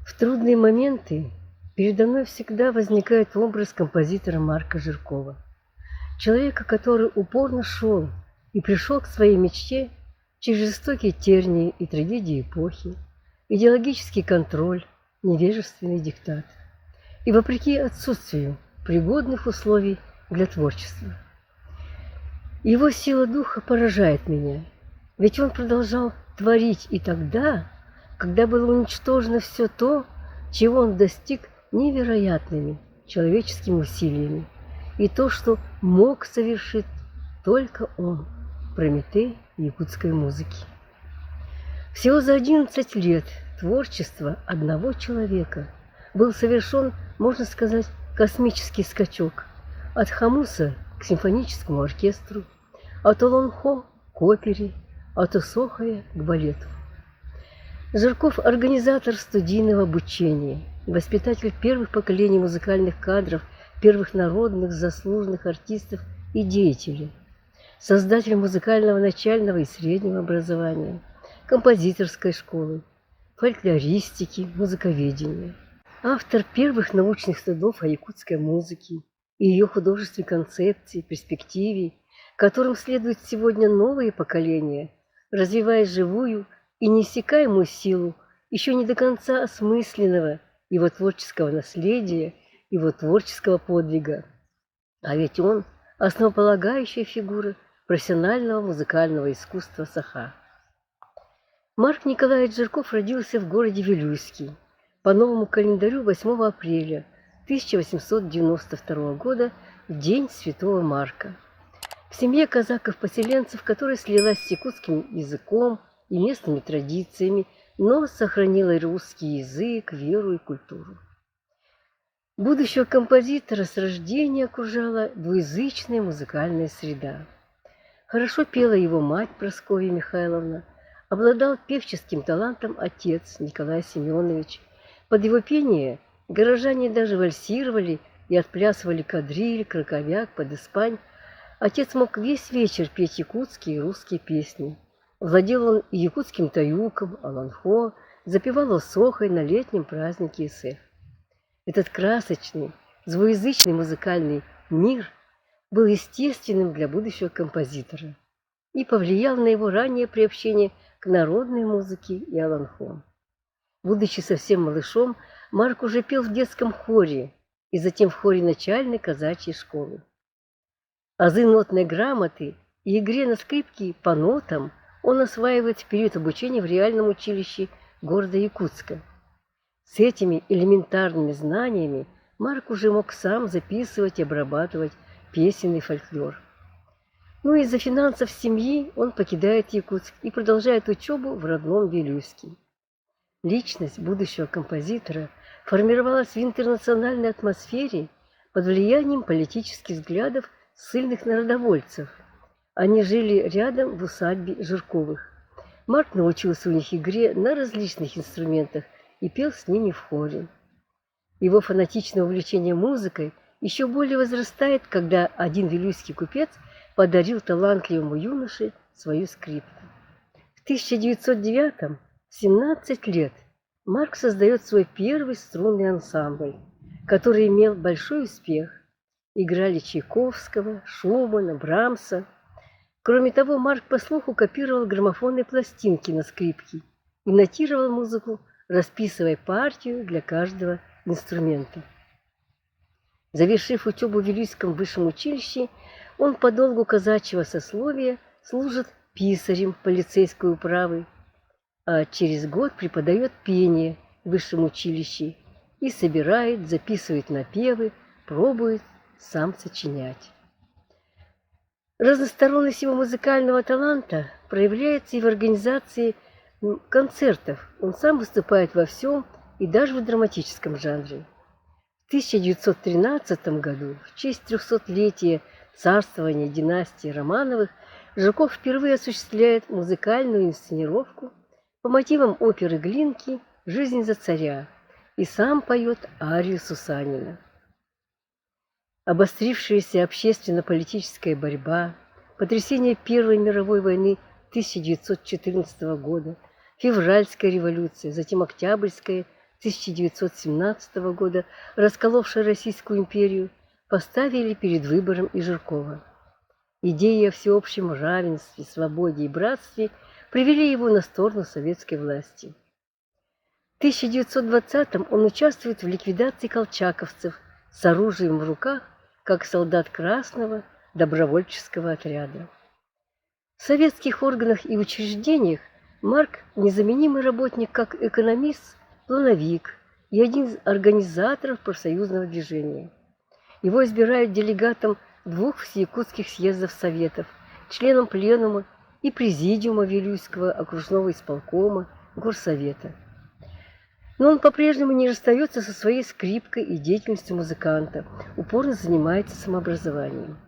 В трудные моменты передо мной всегда возникает образ композитора Марка Жиркова, человека, который упорно шел и пришел к своей мечте через жестокие тернии и трагедии эпохи, идеологический контроль, невежественный диктат и вопреки отсутствию пригодных условий для творчества. Его сила духа поражает меня, ведь он продолжал творить и тогда, когда было уничтожено все то, чего он достиг невероятными человеческими усилиями, и то, что мог совершить только он, Прометей якутской музыки. Всего за 11 лет творчества одного человека был совершен, можно сказать, космический скачок от хомуса к симфоническому оркестру, от олонхо к опере, от усохая к балету. Жирков – организатор студийного обучения, воспитатель первых поколений музыкальных кадров, первых народных заслуженных артистов и деятелей, создатель музыкального начального и среднего образования, композиторской школы, фольклористики, музыковедения, автор первых научных трудов о якутской музыке и ее художественной концепции, перспективе, которым следуют сегодня новые поколения, развивая живую и неиссякаемую силу еще не до конца осмысленного его творческого наследия, его творческого подвига. А ведь он – основополагающая фигура профессионального музыкального искусства Саха. Марк Николаевич Жирков родился в городе Вилюйске по новому календарю 8 апреля 1892 года в день Святого Марка. В семье казаков-поселенцев, которая слилась с якутским языком и местными традициями, но сохранила русский язык, веру и культуру. Будущего композитора с рождения окружала двуязычная музыкальная среда. Хорошо пела его мать Прасковья Михайловна, обладал певческим талантом отец Николай Семенович. Под его пение горожане даже вальсировали и отплясывали кадриль, краковяк, подыспань. Отец мог весь вечер петь якутские и русские песни. Владел он и якутским таюком, олонхо, запевал осохой на летнем празднике Исэх. Этот красочный, двуязычный музыкальный мир был естественным для будущего композитора и повлиял на его раннее приобщение к народной музыке и олонхо. Будучи совсем малышом, Марк уже пел в детском хоре и затем в хоре начальной казачьей школы. Азы нотной грамоты и игре на скрипке по нотам он осваивает в период обучения в реальном училище города Якутска. С этими элементарными знаниями Марк уже мог сам записывать и обрабатывать песенный фольклор. Но из-за финансов семьи он покидает Якутск и продолжает учебу в родном Вилюйске. Личность будущего композитора формировалась в интернациональной атмосфере под влиянием политических взглядов ссыльных народовольцев. Они жили рядом в усадьбе Жирковых. Марк научился у них игре на различных инструментах и пел с ними в хоре. Его фанатичное увлечение музыкой еще более возрастает, когда один вилюйский купец подарил талантливому юноше свою скрипку. В 1909-м, в 17 лет, Марк создает свой первый струнный ансамбль, который имел большой успех. Играли Чайковского, Шумана, Брамса. Кроме того, Марк по слуху копировал граммофонные пластинки на скрипке и нотировал музыку, расписывая партию для каждого инструмента. Завершив учебу в Вилюйском высшем училище, он по долгу казачьего сословия служит писарем полицейской управы, а через год преподает пение в высшем училище и собирает, записывает напевы, пробует сам сочинять. Разносторонность его музыкального таланта проявляется и в организации концертов. Он сам выступает во всем и даже в драматическом жанре. В 1913 году, в честь 300-летия царствования династии Романовых, Жирков впервые осуществляет музыкальную инсценировку по мотивам оперы Глинки «Жизнь за царя» и сам поет арию Сусанина. Обострившаяся общественно-политическая борьба, потрясения Первой мировой войны 1914 года, Февральская революция, затем Октябрьская 1917 года, расколовшая Российскую империю, поставили перед выбором и Жиркова. Идеи о всеобщем равенстве, свободе и братстве привели его на сторону советской власти. В 1920-м он участвует в ликвидации колчаковцев с оружием в руках, как солдат Красного добровольческого отряда. В советских органах и учреждениях Марк – незаменимый работник как экономист, плановик и один из организаторов профсоюзного движения. Его избирают делегатом 2 всеякутских съездов Советов, членом Пленума и Президиума Вилюйского окружного исполкома Горсовета. Но он по-прежнему не расстается со своей скрипкой и деятельностью музыканта, упорно занимается самообразованием.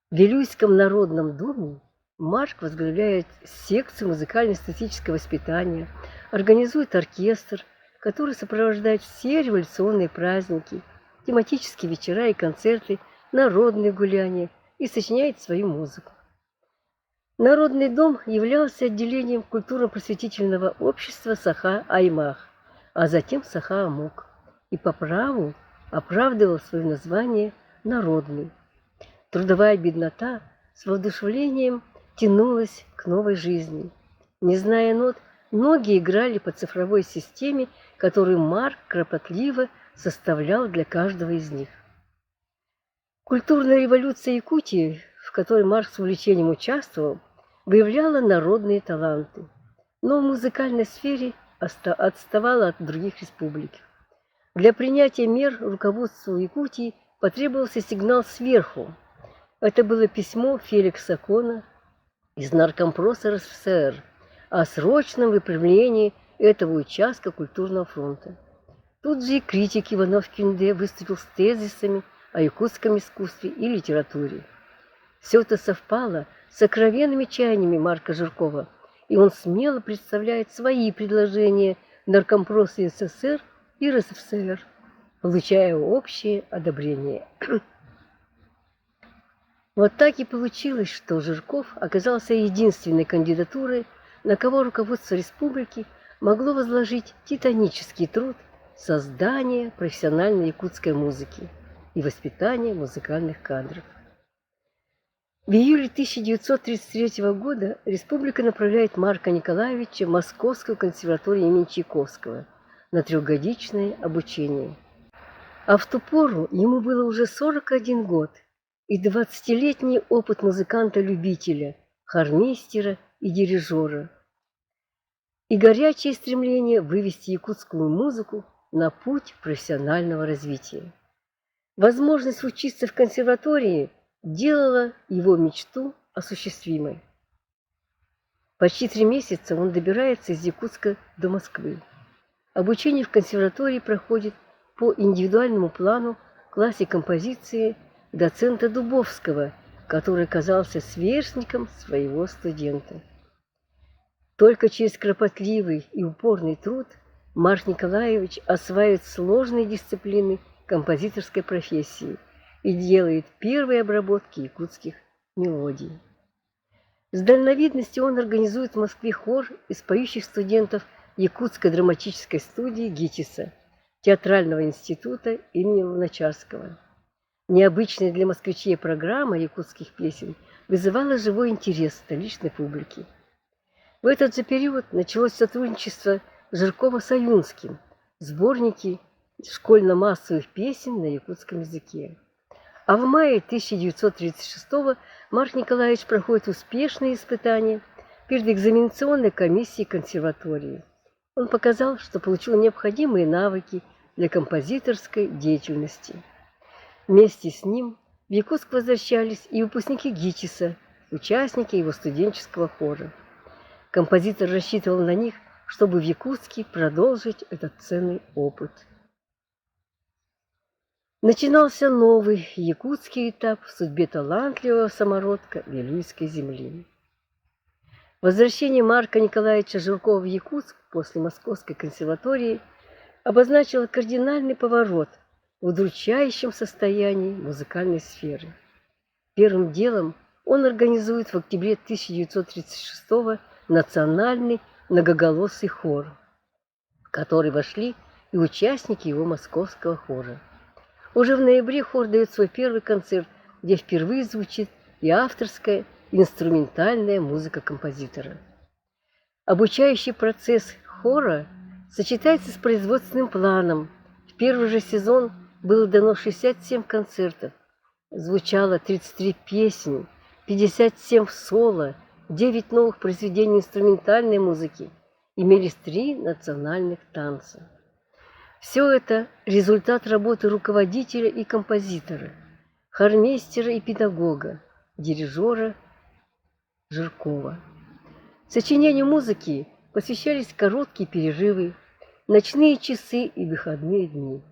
В Вилюйском народном доме Марк возглавляет секцию музыкально-эстетического воспитания, организует оркестр, который сопровождает все революционные праздники, тематические вечера и концерты, народные гуляния и сочиняет свою музыку. Народный дом являлся отделением культурно-просветительного общества Саха-Аймах, а затем Саха-Амук, и по праву оправдывал свое название «народный». Трудовая беднота с воодушевлением тянулась к новой жизни. Не зная нот, многие играли по цифровой системе, которую Марк кропотливо составлял для каждого из них. Культурная революция Якутии, в которой Марк с увлечением участвовал, выявляла народные таланты, но в музыкальной сфере отставала от других республик. Для принятия мер руководству Якутии потребовался сигнал сверху. Это было письмо Феликса Кона из Наркомпроса РСФСР о срочном выпрямлении этого участка культурного фронта. Тут же и критик Иванов Кюнде выступил с тезисами о якутском искусстве и литературе. Все это совпало с сокровенными чаяниями Марка Жиркова, и он смело представляет свои предложения в Наркомпросе СССР и РСФСР, получая общее одобрение. Вот так и получилось, что Жирков оказался единственной кандидатурой, на кого руководство республики могло возложить титанический труд создания профессиональной якутской музыки и воспитания музыкальных кадров. В июле 1933 года республика направляет Марка Николаевича в Московскую консерваторию имени Чайковского на 3-годичное обучение. А в ту пору ему было уже 41 год, и 20-летний опыт музыканта-любителя, хормейстера и дирижера, и горячее стремление вывести якутскую музыку на путь профессионального развития. Возможность учиться в консерватории делала его мечту осуществимой. Почти 3 месяца он добирается из Якутска до Москвы. Обучение в консерватории проходит по индивидуальному плану в классе композиции доцента Дубовского, который оказался сверстником своего студента. Только через кропотливый и упорный труд Марк Николаевич осваивает сложные дисциплины композиторской профессии и делает первые обработки якутских мелодий. С дальновидностью он организует в Москве хор из поющих студентов Якутской драматической студии ГИТИСа, театрального института имени Луначарского. Необычная для москвичей программа якутских песен вызывала живой интерес столичной публики. В этот же период началось сотрудничество Жиркова с Аюнским, сборники школьно-массовых песен на якутском языке. А в мае 1936-го Марк Николаевич проходит успешные испытания перед экзаменационной комиссией консерватории. Он показал, что получил необходимые навыки для композиторской деятельности. Вместе с ним в Якутск возвращались и выпускники ГИТИСа, участники его студенческого хора. Композитор рассчитывал на них, чтобы в Якутске продолжить этот ценный опыт. Начинался новый якутский этап в судьбе талантливого самородка Вилюйской земли. Возвращение Марка Николаевича Жиркова в Якутск после Московской консерватории обозначило кардинальный поворот в удручающем состоянии музыкальной сферы. Первым делом он организует в октябре 1936 национальный многоголосый хор, в который вошли и участники его московского хора. Уже в ноябре хор дает свой первый концерт, где впервые звучит и авторская инструментальная музыка композитора. Обучающий процесс хора сочетается с производственным планом. В первый же сезон было дано 67 концертов, звучало 33 песни, 57 соло, 9 новых произведений инструментальной музыки, имелись 3 национальных танца. Все это результат работы руководителя и композитора, хормейстера и педагога, дирижера Жиркова. Сочинению музыки посвящались короткие перерывы, ночные часы и выходные дни.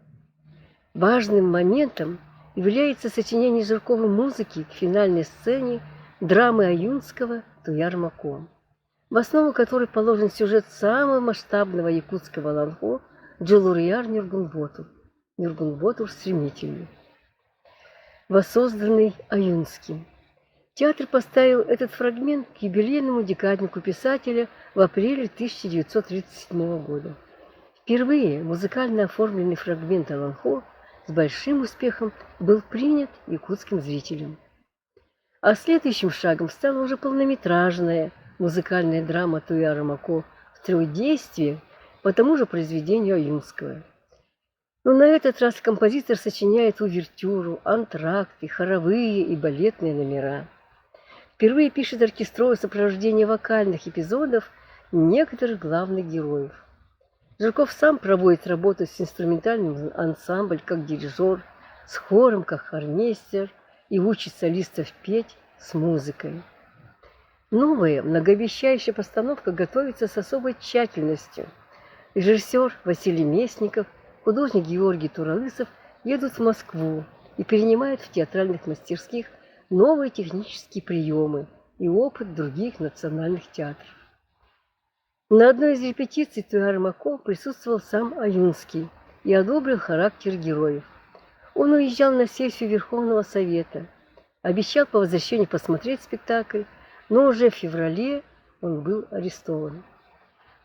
Важным моментом является сочинение Жиркова музыки к финальной сцене драмы Аюнского «Туяр-Мако», в основу которой положен сюжет самого масштабного якутского ланхо «Джилурияр Нюргунботур» «Нюргунботур стремительный», воссозданный Аюнским. Театр поставил этот фрагмент к юбилейному декаднику писателя в апреле 1937 года. Впервые музыкально оформленный фрагмент Аланхо с большим успехом был принят якутским зрителем. А следующим шагом стала уже полнометражная музыкальная драма «Туяр-Мако» в 3 действиях по тому же произведению Аюнского. Но на этот раз композитор сочиняет увертюру, антракты, хоровые и балетные номера. Впервые пишет оркестровое сопровождение вокальных эпизодов некоторых главных героев. Жирков сам проводит работу с инструментальным ансамблем как дирижер, с хором как хормейстер и учит солистов петь с музыкой. Новая многообещающая постановка готовится с особой тщательностью. Режиссер Василий Местников, художник Георгий Туралысов едут в Москву и перенимают в театральных мастерских новые технические приемы и опыт других национальных театров. На одной из репетиций «Туяр-Мако» присутствовал сам Аюнский и одобрил характер героев. Он уезжал на сессию Верховного Совета, обещал по возвращении посмотреть спектакль, но уже в феврале он был арестован.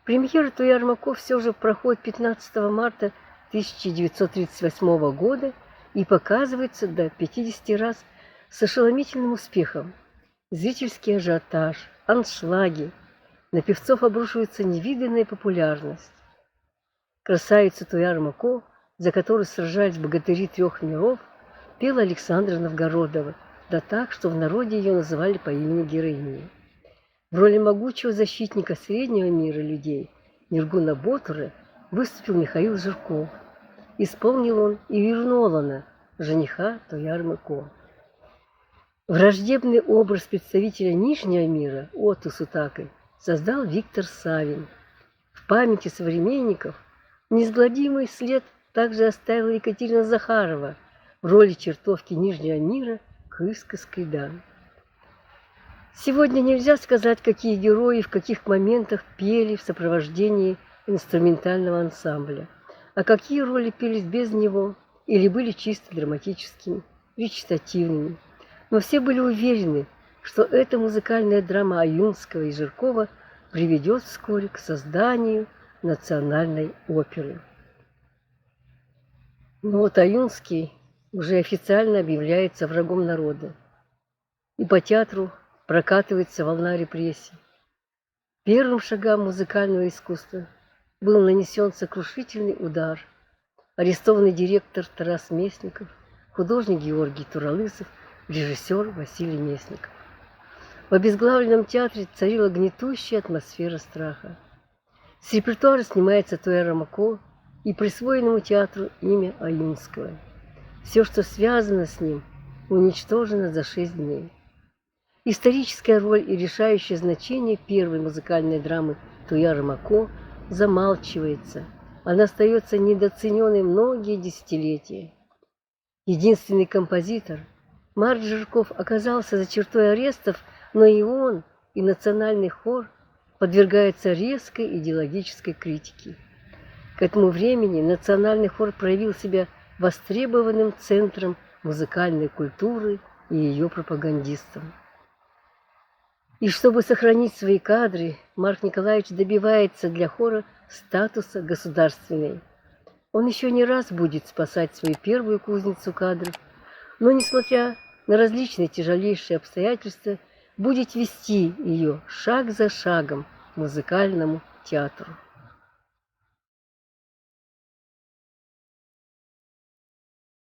Премьера «Туяр-Мако» все же проходит 15 марта 1938 года и показывается до 50 раз с ошеломительным успехом. Зрительский ажиотаж, аншлаги, на певцов обрушивается невиданная популярность. Красавицу Туяр-Мако, за которую сражались богатыри 3 миров, пела Александра Новгородова, да так, что в народе ее называли по имени героини. В роли могучего защитника среднего мира людей Нюргуна Ботура выступил Михаил Жирков. Исполнил он и Вернолана, жениха Туяр-Мако. Враждебный образ представителя Нижнего мира Отто Сутакой создал Виктор Савин. В памяти современников неизгладимый след также оставила Екатерина Захарова в роли чертовки Нижнего мира Кыска Скайдан. Сегодня нельзя сказать, какие герои в каких моментах пели в сопровождении инструментального ансамбля, а какие роли пелись без него или были чисто драматическими, речитативными. Но все были уверены, что эта музыкальная драма Аюнского и Жиркова приведет вскоре к созданию национальной оперы. Но вот Аюнский уже официально объявляется врагом народа, и по театру прокатывается волна репрессий. Первым шагам музыкального искусства был нанесен сокрушительный удар. Арестованный директор Тарас Местников, художник Георгий Туралысов, режиссер Василий Местников. В обезглавленном театре царила гнетущая атмосфера страха. С репертуара снимается Туяр-Мако и присвоенному театру имя Аюнского. Все, что связано с ним, уничтожено за 6 дней. Историческая роль и решающее значение первой музыкальной драмы Туяр-Мако замалчивается. Она остается недооцененной многие десятилетия. Единственный композитор Марк Жирков оказался за чертой арестов, но и он, и национальный хор подвергаются резкой идеологической критике. К этому времени национальный хор проявил себя востребованным центром музыкальной культуры и ее пропагандистом. И чтобы сохранить свои кадры, Марк Николаевич добивается для хора статуса государственной. Он еще не раз будет спасать свою первую кузницу кадров, но, несмотря на различные тяжелейшие обстоятельства, будет вести ее шаг за шагом к музыкальному театру.